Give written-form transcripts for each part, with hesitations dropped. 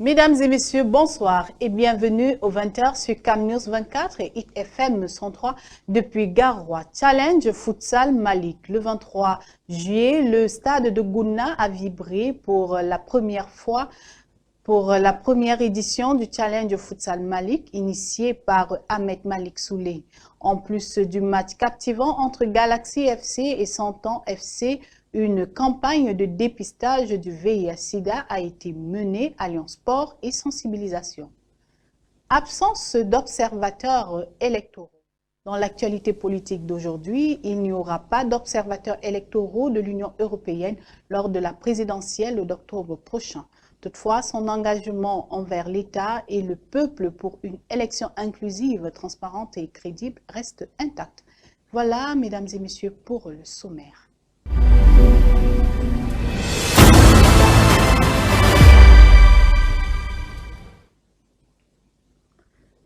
Mesdames et messieurs, bonsoir et bienvenue au 20h sur Cam News 24 et Hit FM 103 depuis Garoua. Challenge Futsal Malik. Le 23 juillet, le stade de Gouna a vibré pour la première fois pour la première édition du Challenge Futsal Malik initié par Ahmed Malik Souley. En plus du match captivant entre Galaxy FC et 100 ans FC, une campagne de dépistage du VIH-Sida a été menée à Lyon Sport et sensibilisation. Absence d'observateurs électoraux. Dans l'actualité politique d'aujourd'hui, il n'y aura pas d'observateurs électoraux de l'Union européenne lors de la présidentielle d'octobre prochain. Toutefois, son engagement envers l'État et le peuple pour une élection inclusive, transparente et crédible reste intact. Voilà, mesdames et messieurs, pour le sommaire.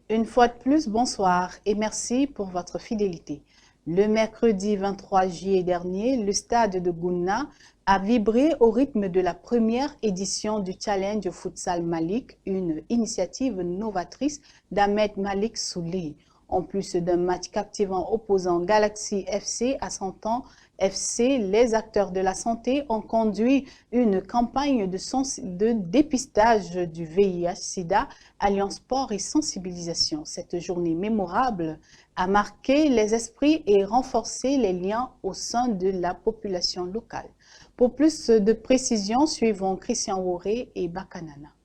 Une fois de plus, bonsoir et merci pour votre fidélité. Le mercredi 23 juillet dernier, le stade de Gouna a vibré au rythme de la première édition du Challenge Futsal Malik, une initiative novatrice d'Ahmed Malik Souley. En plus d'un match captivant opposant Galaxy FC à 100 ans FC, les acteurs de la santé ont conduit une campagne de dépistage du VIH-Sida, Alliance Sport et sensibilisation. Cette journée mémorable a marqué les esprits et renforcé les liens au sein de la population locale. Pour plus de précisions, suivons Christian Woré et Bakanana.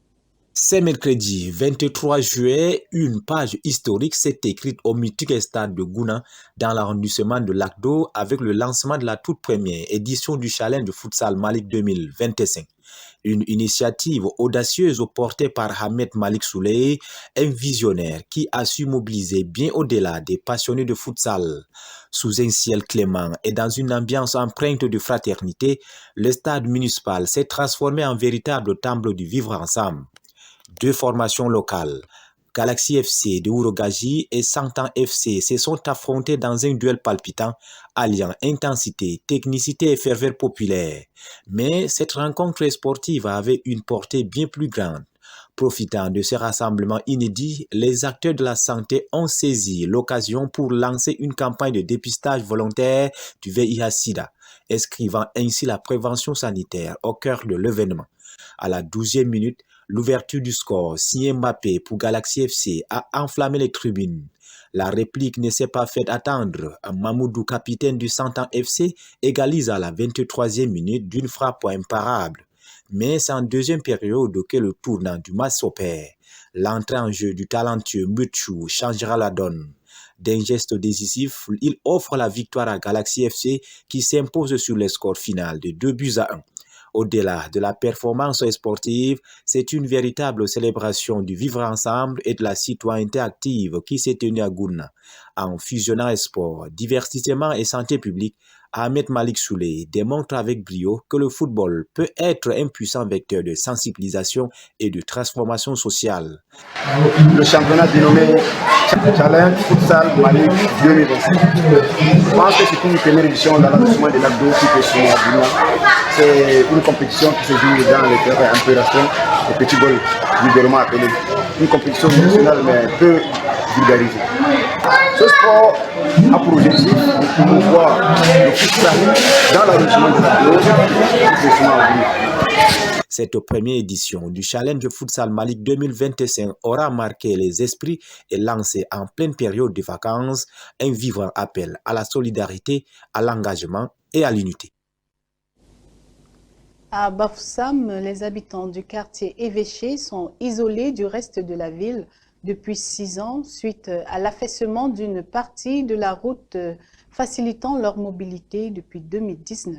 C'est mercredi 23 juillet, une page historique s'est écrite au mythique stade de Gouna dans l'arrondissement de Lac-d'Eau avec le lancement de la toute première édition du Challenge Futsal Malik 2025. Une initiative audacieuse portée par Ahmed Malik Souley, un visionnaire qui a su mobiliser bien au-delà des passionnés de futsal. Sous un ciel clément et dans une ambiance empreinte de fraternité, le stade municipal s'est transformé en véritable temple du vivre ensemble. Deux formations locales, Galaxy FC de Ourogaji et 100 ans FC, se sont affrontés dans un duel palpitant, alliant intensité, technicité et ferveur populaire. Mais cette rencontre sportive avait une portée bien plus grande. Profitant de ce rassemblement inédit, les acteurs de la santé ont saisi l'occasion pour lancer une campagne de dépistage volontaire du VIH-Sida, inscrivant ainsi la prévention sanitaire au cœur de l'événement. À la 12e minute, l'ouverture du score signé Mbappé pour Galaxy FC a enflammé les tribunes. La réplique ne s'est pas fait attendre. Mamoudou, capitaine du 100 ans FC, égalise à la 23e minute d'une frappe imparable. Mais c'est en deuxième période que le tournant du match s'opère. L'entrée en jeu du talentueux Mutchou changera la donne. D'un geste décisif, il offre la victoire à Galaxy FC qui s'impose sur le score final de 2-1. Au-delà de la performance sportive, c'est une véritable célébration du vivre ensemble et de la citoyenneté active qui s'est tenue à Gouna. En fusionnant sport, divertissement et santé publique, Ahmed Malik Souley démontre avec brio que le football peut être un puissant vecteur de sensibilisation et de transformation sociale. Le championnat dénommé Challenge Futsal Malik 2025. Je pense que c'est une première édition dans l'arrondissement de Lac-d'Eau qui peut se jouer à Gouna. C'est une compétition qui se joue dans les terrains Impération et Petit Bol, vulgairement appelé. Une compétition nationale mais peu vulgarisée. Ce sport a pour objectif de promouvoir le futsal dans l'arrondissement de Lac-d'Eau. Cette première édition du Challenge Futsal Malik 2025 aura marqué les esprits et lancé en pleine période de vacances un vivant appel à la solidarité, à l'engagement et à l'unité. À Bafoussam, les habitants du quartier évêché sont isolés du reste de la ville depuis 6 ans suite à l'affaissement d'une partie de la route facilitant leur mobilité depuis 2019.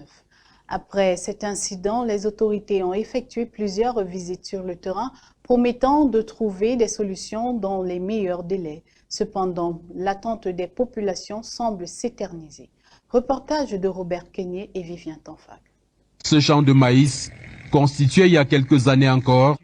Après cet incident, les autorités ont effectué plusieurs visites sur le terrain promettant de trouver des solutions dans les meilleurs délais. Cependant, l'attente des populations semble s'éterniser. Reportage de Robert Kenyé et Vivien Tanfak. Ce champ de maïs constituait il y a quelques années encore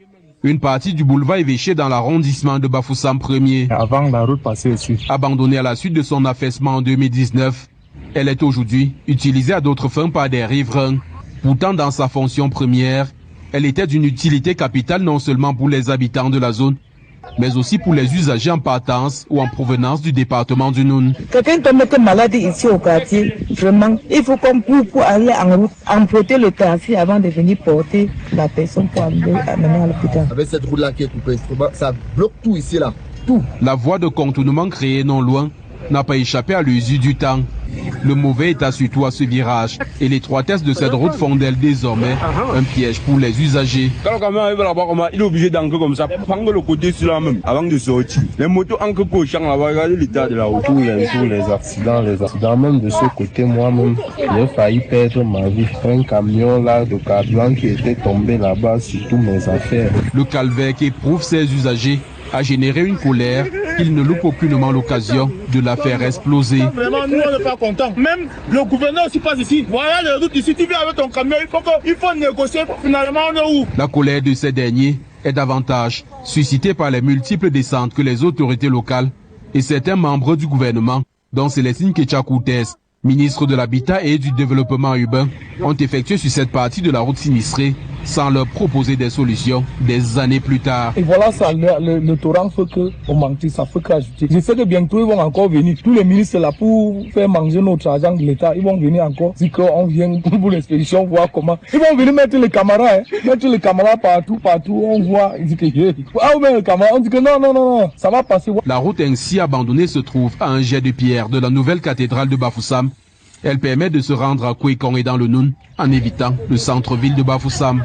une partie du boulevard évêché dans l'arrondissement de Bafoussam 1er. Avant la route passée dessus. Abandonnée à la suite de son affaissement en 2019, elle est aujourd'hui utilisée à d'autres fins par des riverains. Pourtant, dans sa fonction première, Elle était d'une utilité capitale non seulement pour les habitants de la zone, mais aussi pour les usagers en partance ou en provenance du département du Noun. Quelqu'un tombe malade ici au quartier, vraiment, il faut qu'on pour aller en route, emprunter le taxi avant de venir porter la personne pour amener à l'hôpital. Avec cette route-là qui est coupée, ça bloque tout ici là, tout. La voie de contournement créée non loin n'a pas échappé à l'usure du temps. Le mauvais état surtout à ce virage et l'étroitesse de cette route font d'elle désormais un piège pour les usagers. Quand le camion arrive là-bas, il est obligé d'ancrer comme ça, prendre le côté sur la même avant de sortir. Les motos ancrent pour le champ là-bas, regardez l'état de la route. Tous les accidents même de ce côté, moi-même, j'ai failli perdre ma vie. Un camion là de carburant qui était tombé là-bas sur tous mes affaires. Le calvaire qu'éprouvent ces usagers a généré une colère qu'ils ne loupent aucunement l'occasion de la faire exploser. Vraiment, nous, on n'est pas contents. Même le gouverneur aussi passe ici. Voilà les routes ici, tu viens avec ton camion, il faut négocier. Finalement, on est où? La colère de ces derniers est davantage suscitée par les multiples descentes que les autorités locales et certains membres du gouvernement, dont Célestine Ketchakoutes, ministre de l'Habitat et du Développement urbain, ont effectué sur cette partie de la route sinistrée sans leur proposer des solutions des années plus tard. Et voilà ça, le torrent fait qu'on manque, ça fait qu'ajouter. Je sais que bientôt ils vont encore venir, tous les ministres là pour faire manger notre argent de l'État, ils vont venir encore, dire qu'on vient pour l'expédition, voir comment. Ils vont venir mettre les caméras, mettre les caméras partout, on voit, ils disent que on met les caméras, on dit que non, ça va passer. La route ainsi abandonnée se trouve à un jet de pierre de la nouvelle cathédrale de Bafoussam. Elle permet de se rendre à Kwekong et dans le Noun en évitant le centre-ville de Bafoussam.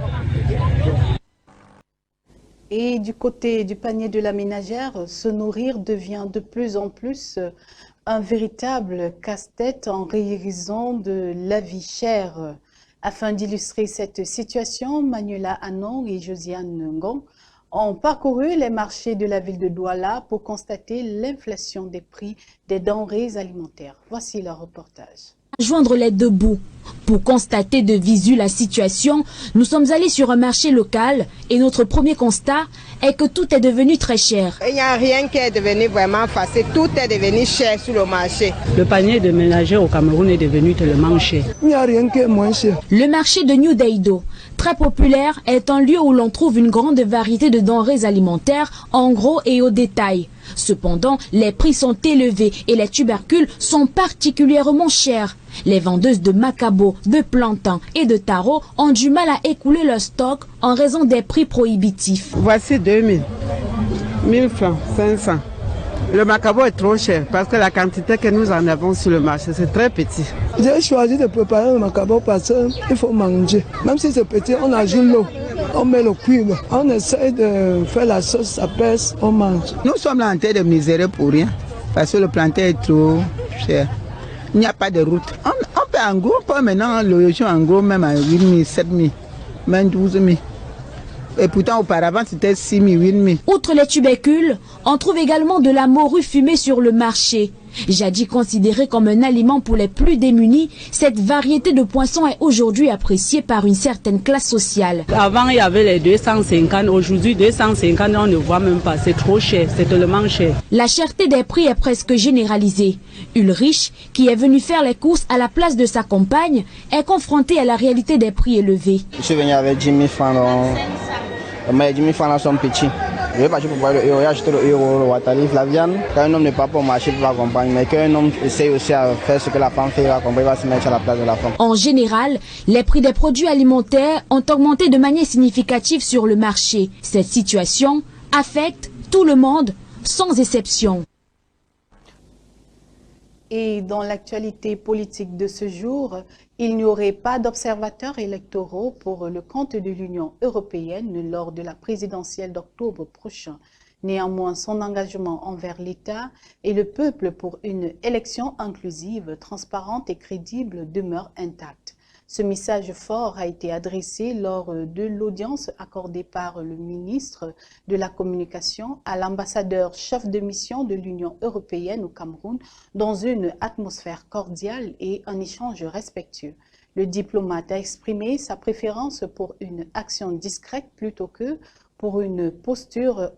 Et du côté du panier de la ménagère, se nourrir devient de plus en plus un véritable casse-tête en raison de la vie chère. Afin d'illustrer cette situation, Manuela Anon et Josiane Ngong ont parcouru les marchés de la ville de Douala pour constater l'inflation des prix des denrées alimentaires. Voici leur reportage. Joindre les deux bouts. Pour constater de visu la situation, nous sommes allés sur un marché local et notre premier constat est que tout est devenu très cher. Il n'y a rien qui est devenu vraiment facile, tout est devenu cher sur le marché. Le panier de ménagères au Cameroun est devenu tellement cher. Il n'y a rien qui est moins cher. Le marché de New Daido, très populaire, est un lieu où l'on trouve une grande variété de denrées alimentaires en gros et au détail. Cependant, les prix sont élevés et les tubercules sont particulièrement chers. Les vendeuses de macabo, de plantains et de taro ont du mal à écouler leur stock en raison des prix prohibitifs. Voici 2000, 1000 francs, 500. Le macabo est trop cher parce que la quantité que nous en avons sur le marché, c'est très petit. J'ai choisi de préparer le macabo parce qu'il faut manger. Même si c'est petit, on ajoute l'eau. On met le cuivre, on essaie de faire la sauce, ça pèse, on mange. Nous sommes là en train de misérer pour rien parce que le plantain est trop cher. Il n'y a pas de route. On peut en gros, pas maintenant le jour en gros même à 8 000, 7 000, même 12 000. Et pourtant auparavant c'était 6 000, 8 000. Outre les tubercules, on trouve également de la morue fumée sur le marché. Jadis considérée comme un aliment pour les plus démunis, cette variété de poissons est aujourd'hui appréciée par une certaine classe sociale. Avant, il y avait les 250. Aujourd'hui, 250, on ne voit même pas. C'est trop cher, c'est tellement cher. La cherté des prix est presque généralisée. Ulrich, qui est venu faire les courses à la place de sa compagne, est confronté à la réalité des prix élevés. Je suis venu avec 10 000 francs. Mais 10 000 francs là sont petits. Je vais partir pour voir le euro, acheter le euro, le watalif, la viande. Quand un homme n'est pas pour marcher pour la compagne, mais qu'un homme essaye aussi à faire ce que la femme fait, la compagne va se mettre à la place de la femme. En général, les prix des produits alimentaires ont augmenté de manière significative sur le marché. Cette situation affecte tout le monde, sans exception. Et dans l'actualité politique de ce jour, il n'y aurait pas d'observateurs électoraux pour le compte de l'Union européenne lors de la présidentielle d'octobre prochain. Néanmoins, son engagement envers l'État et le peuple pour une élection inclusive, transparente et crédible demeure intact. Ce message fort a été adressé lors de l'audience accordée par le ministre de la Communication à l'ambassadeur chef de mission de l'Union européenne au Cameroun dans une atmosphère cordiale et un échange respectueux. Le diplomate a exprimé sa préférence pour une action discrète plutôt que pour une posture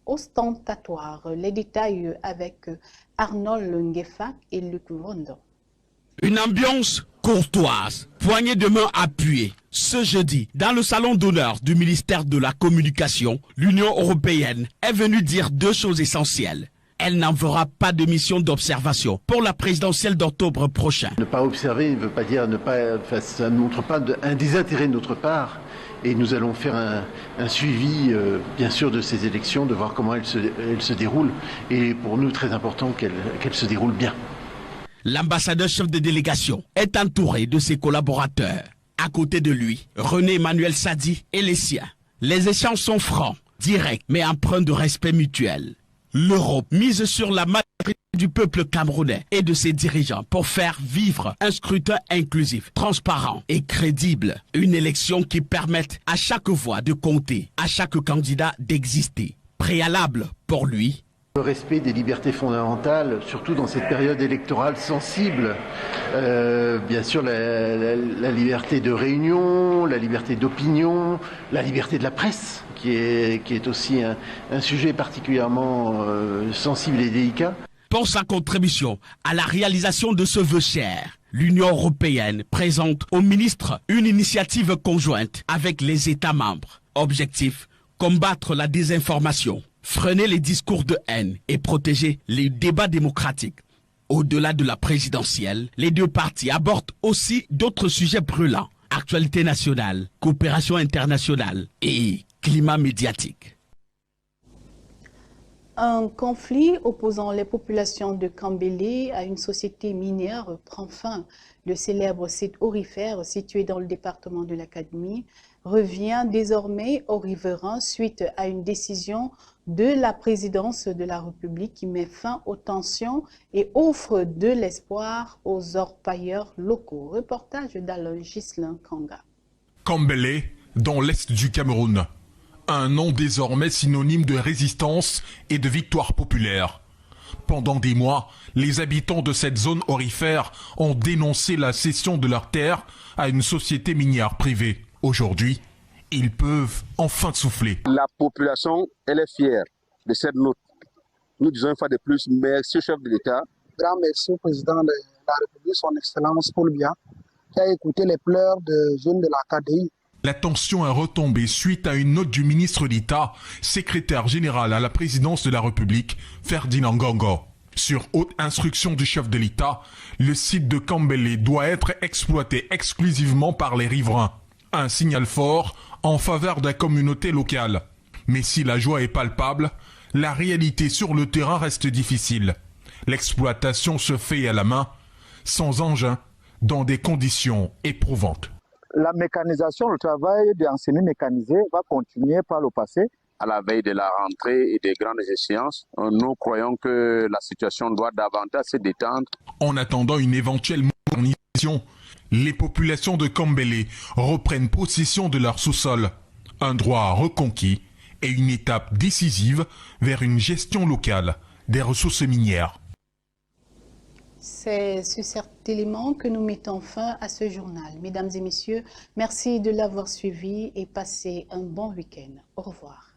ostentatoire. Les détails avec Arnold Ngefak et Luc Vondon. Une ambiance courtoise, poignée de main appuyée. Ce jeudi, dans le salon d'honneur du ministère de la Communication, l'Union européenne est venue dire deux choses essentielles. Elle n'enverra pas de mission d'observation pour la présidentielle d'octobre prochain. Ne pas observer ne veut pas dire ne pas, enfin, ça ne montre pas un désintérêt de notre part. Et nous allons faire un suivi, bien sûr, de ces élections, de voir comment elles se déroulent. Et pour nous, très important qu'elles se déroulent bien. L'ambassadeur chef de délégation est entouré de ses collaborateurs. À côté de lui, René-Emmanuel Sadi et les siens. Les échanges sont francs, directs, mais empreints de respect mutuel. L'Europe mise sur la majorité du peuple camerounais et de ses dirigeants pour faire vivre un scrutin inclusif, transparent et crédible. Une élection qui permette à chaque voix de compter, à chaque candidat d'exister. Préalable pour lui. Le respect des libertés fondamentales, surtout dans cette période électorale sensible. Bien sûr, la liberté de réunion, la liberté d'opinion, la liberté de la presse, qui est aussi un sujet particulièrement sensible et délicat. Pour sa contribution à la réalisation de ce vœu cher, l'Union européenne présente au ministre une initiative conjointe avec les États membres. Objectif, combattre la désinformation, freiner les discours de haine et protéger les débats démocratiques. Au-delà de la présidentielle, les deux parties abordent aussi d'autres sujets brûlants. Actualité nationale, coopération internationale et climat médiatique. Un conflit opposant les populations de Kambélé à une société minière prend fin. Le célèbre site aurifère situé dans le département de l'Académie revient désormais aux riverains suite à une décision de la présidence de la République qui met fin aux tensions et offre de l'espoir aux orpailleurs locaux. Reportage d'Alain Ghislain Kanga. Kambélé, dans l'est du Cameroun. Un nom désormais synonyme de résistance et de victoire populaire. Pendant des mois, les habitants de cette zone aurifère ont dénoncé la cession de leurs terres à une société minière privée. Aujourd'hui, ils peuvent enfin souffler. La population, elle est fière de cette note. Nous disons une fois de plus, merci au chef de l'État. Grand merci au président de la République, son Excellence Paul Biya, qui a écouté les pleurs des jeunes de l'Académie. La tension est retombée suite à une note du ministre d'État, secrétaire général à la présidence de la République, Ferdinand Ngongo. Sur haute instruction du chef de l'État, le site de Kambélé doit être exploité exclusivement par les riverains. Un signal fort en faveur de la communauté locale. Mais si la joie est palpable, la réalité sur le terrain reste difficile. L'exploitation se fait à la main, sans engin, dans des conditions éprouvantes. La mécanisation, le travail des semi-mécanisés va continuer par le passé. À la veille de la rentrée et des grandes échéances, nous croyons que la situation doit davantage se détendre. En attendant une éventuelle modernisation, les populations de Kambélé reprennent possession de leur sous-sol. Un droit reconquis et une étape décisive vers une gestion locale des ressources minières. C'est sur cet élément que nous mettons fin à ce journal. Mesdames et messieurs, merci de l'avoir suivi et passez un bon week-end. Au revoir.